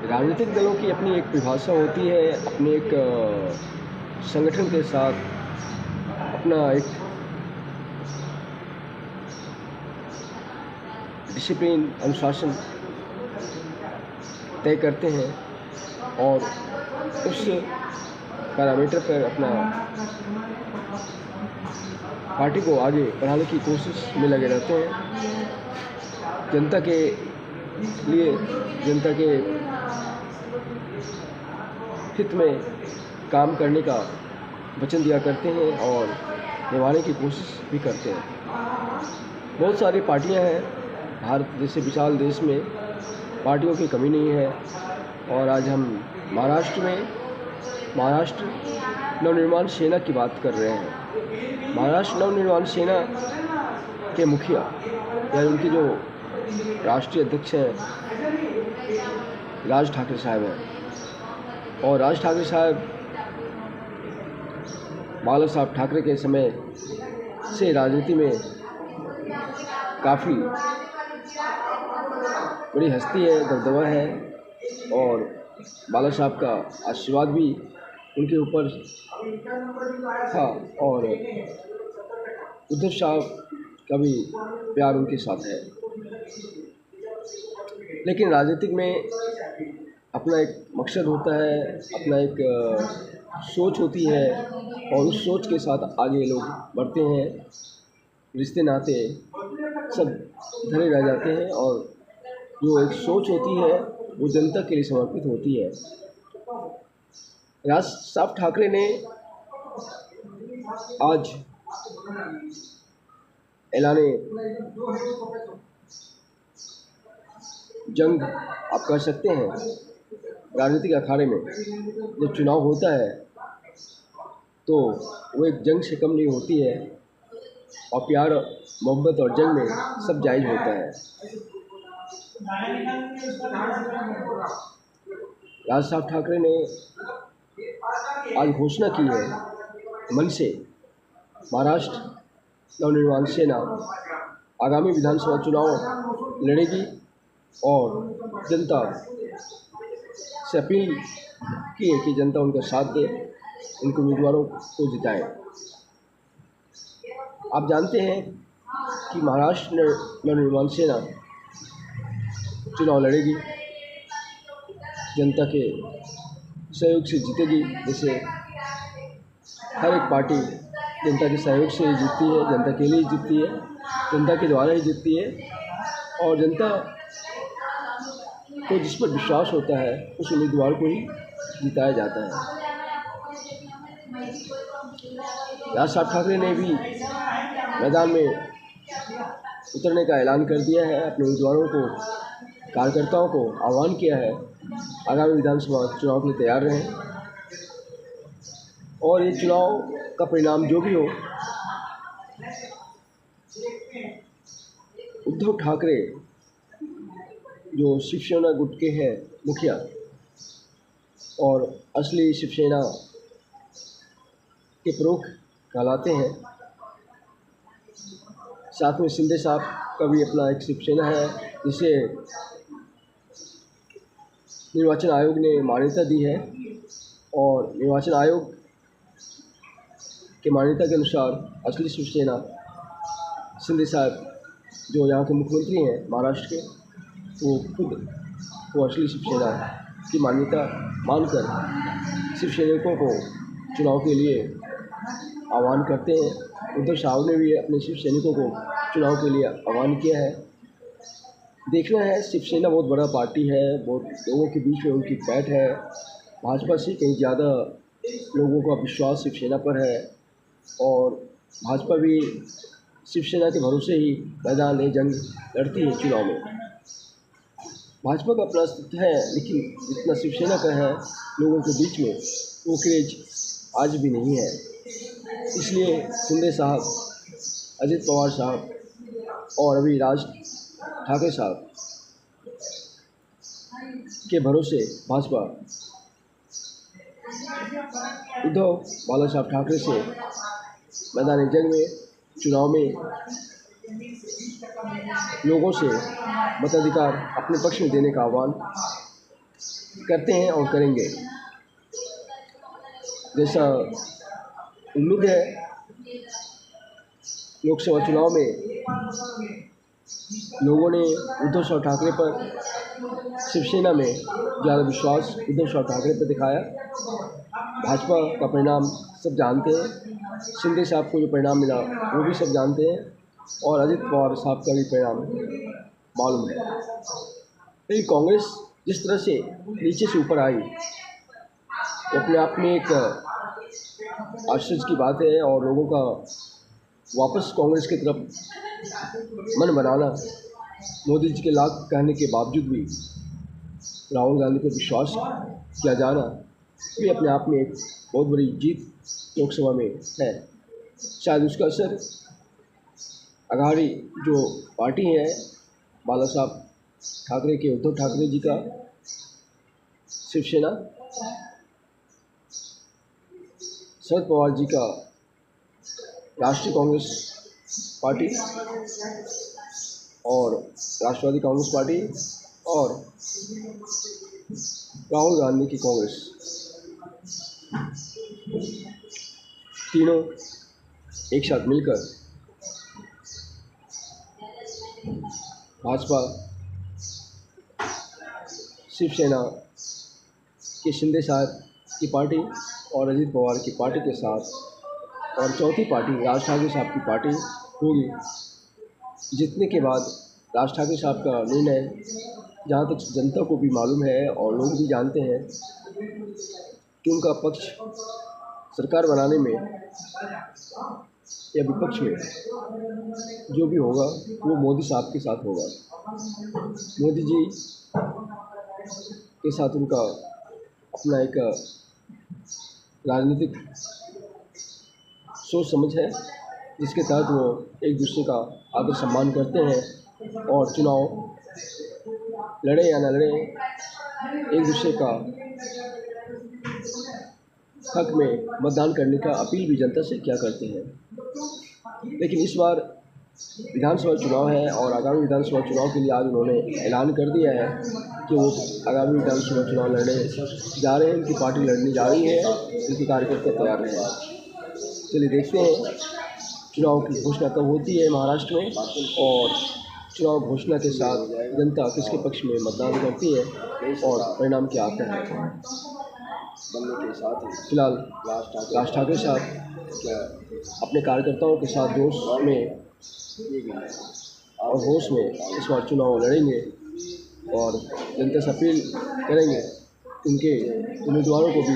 राजनीतिक दलों की अपनी एक परिभाषा होती है, अपने एक संगठन के साथ अपना एक डिसिप्लिन, अनुशासन तय करते हैं और उस पैरामीटर पर अपना पार्टी को आगे बढ़ाने की कोशिश में लगे रहते हैं। जनता के लिए, जनता के हित में काम करने का वचन दिया करते हैं और निभाने की कोशिश भी करते हैं। बहुत सारी पार्टियां हैं भारत जैसे विशाल देश में, पार्टियों की कमी नहीं है। और आज हम महाराष्ट्र नवनिर्माण सेना की बात कर रहे हैं। महाराष्ट्र नवनिर्माण सेना के मुखिया यानी उनके जो राष्ट्रीय अध्यक्ष हैं राज ठाकरे साहब हैं। और राज ठाकरे साहब बाला साहब ठाकरे के समय से राजनीति में काफ़ी बड़ी हस्ती है, दबदबा है और बाला साहब का आशीर्वाद भी उनके ऊपर था और उद्धव साहब का भी प्यार उनके साथ है। लेकिन राजनीतिक में अपना एक मकसद होता है, अपना एक सोच होती है और उस सोच के साथ आगे लोग बढ़ते हैं। रिश्ते नाते सब धरे रह जाते हैं और जो एक सोच होती है वो जनता के लिए समर्पित होती है। राज साहब ठाकरे ने आज ऐलाने जंग आप कह सकते हैं। राजनीतिक अखाड़े में जब चुनाव होता है तो वो एक जंग से कम नहीं होती है और प्यार, मोहब्बत और जंग में सब जायज़ होता है। राज साहब ठाकरे ने आज घोषणा की है मन से, महाराष्ट्र नवनिर्माण सेना आगामी विधानसभा चुनाव लड़ेगी और जनता से अपील की है कि जनता उनका साथ दे, उनके उम्मीदवारों को जिताएं। आप जानते हैं कि महाराष्ट्र नवनिर्माण सेना चुनाव लड़ेगी, जनता के सहयोग से जीतेगी। जैसे हर एक पार्टी जनता के सहयोग से ही जीतती है, जनता के लिए जीतती है, जनता के द्वारा ही जीतती है और जनता को जिस पर विश्वास होता है उस उम्मीदवार को ही जिताया जाता है। राज साहब ठाकरे ने भी मैदान में उतरने का ऐलान कर दिया है, अपने उम्मीदवारों को, कार्यकर्ताओं को आह्वान किया है आगामी विधानसभा चुनाव के लिए तैयार रहें और ये चुनाव का परिणाम जो भी हो, उद्धव ठाकरे जो शिवसेना गुट के हैं मुखिया और असली शिवसेना के प्रमुख कहलाते हैं। साथ में शिंदे साहब का भी अपना एक शिवसेना है जिसे निर्वाचन आयोग ने मान्यता दी है और निर्वाचन आयोग के मान्यता के अनुसार असली शिवसेना शिंदे साहब जो यहाँ के मुख्यमंत्री हैं महाराष्ट्र के, वो खुद वो असली शिवसेना की मान्यता मानकर शिव सैनिकों को चुनाव के लिए आह्वान करते हैं। उद्धव साहब ने भी अपने शिव सैनिकों को चुनाव के लिए आह्वान किया है। देखना है, शिवसेना बहुत बड़ा पार्टी है, बहुत लोगों के बीच में उनकी पैठ है। भाजपा से कहीं ज़्यादा लोगों का विश्वास शिवसेना पर है और भाजपा भी शिवसेना के भरोसे ही मैदान में जंग लड़ती है चुनाव में। भाजपा का अपना अस्तित्व है लेकिन जितना शिवसेना का है लोगों के बीच में वो क्रेज आज भी नहीं है। इसलिए शिंदे साहब, अजित पवार साहब और अभी राज ठाकरे साहब के भरोसे भाजपा उद्धव बाला साहब ठाकरे से मैदानी जंग में, चुनाव में लोगों से मताधिकार अपने पक्ष में देने का आह्वान करते हैं और करेंगे। जैसा उम्मीद है, लोकसभा चुनाव में लोगों ने उद्धव ठाकरे पर, शिवसेना में ज़्यादा विश्वास उद्धव ठाकरे पर दिखाया। भाजपा का परिणाम सब जानते हैं, शिंदे साहब को जो परिणाम मिला वो भी सब जानते हैं, और अजित पवार साहब का भी परिणाम मालूम है। लेकिन कांग्रेस जिस तरह से नीचे से ऊपर आई, वो अपने आप में एक आश्चर्य की बात है, और लोगों का वापस कांग्रेस की तरफ मन बनाना, मोदी जी के लाख कहने के बावजूद भी राहुल गांधी पर विश्वास किया जाना, ये अपने आप में एक बहुत बड़ी जीत लोकसभा में है। शायद उसका असर अघाड़ी जो पार्टी है बाला साहब ठाकरे के, उद्धव ठाकरे जी का शिवसेना, शरद पवार जी का राष्ट्रीय कांग्रेस पार्टी और राष्ट्रवादी कांग्रेस पार्टी, और राहुल गांधी की कांग्रेस, तीनों एक साथ मिलकर भाजपा, शिवसेना के शिंदे साहब की पार्टी और अजित पवार की पार्टी के साथ, और चौथी पार्टी राज ठाकरे साहब की पार्टी होगी। जीतने के बाद राज ठाकरे साहब का निर्णय, जहाँ तक जनता को भी मालूम है और लोग भी जानते हैं, कि उनका पक्ष सरकार बनाने में या विपक्ष में जो भी होगा वो मोदी साहब के साथ होगा। मोदी जी के साथ उनका अपना एक राजनीतिक सोच समझ है, जिसके तहत वो एक दूसरे का आदर सम्मान करते हैं, और चुनाव लड़े या न लड़े एक दूसरे का हक में मतदान करने का अपील भी जनता से क्या करते हैं। लेकिन इस बार विधानसभा चुनाव है, और आगामी विधानसभा चुनाव के लिए आज उन्होंने ऐलान कर दिया है कि वो आगामी विधानसभा चुनाव लड़ने जा रहे हैं, उनकी पार्टी लड़ने जा रही है, उनके कार्यकर्ता तैयार रहे। चलिए देखते हैं चुनाव की घोषणा कब होती है महाराष्ट्र में, और चुनाव घोषणा के साथ जनता किसके पक्ष में मतदान करती है और परिणाम क्या आता है। बनने के साथ ही फिलहाल राज ठाकरे साहब अपने कार्यकर्ताओं के साथ जोश में और होश में इस बार चुनाव लड़ेंगे, और जनता से अपील करेंगे उनके उम्मीदवारों को भी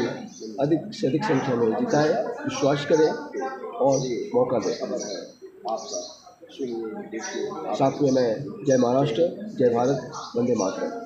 अधिक से अधिक संख्या में जिताएं, विश्वास करें और मौका दें। साथ में मैं जय महाराष्ट्र, जय भारत, वंदे मातरम।